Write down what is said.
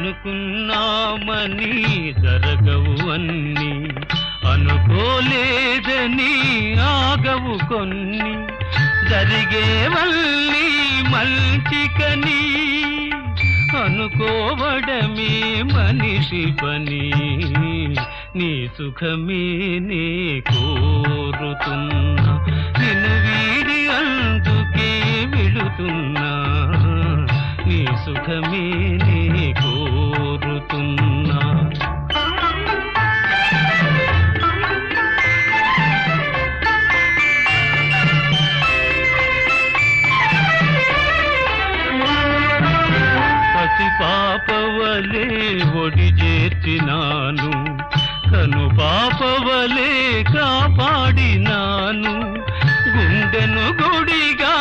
అనుకున్నామని జరగవు అన్ని, అనుకోలేదని ఆగవు కొన్ని, జరిగేవల్లి మంచికని అనుకోవడమే మనిషి పని. నీ సుఖమే నే కోరుతున్నా, నిన్ను వీడి అందుకే వెళుతున్నా. నీ సుఖమే నే కోరుతున్నా. పాపవలే ఒడి చేర్చినాను, కను పాపవలే కాపాడినాను, గుండెను గుడిగా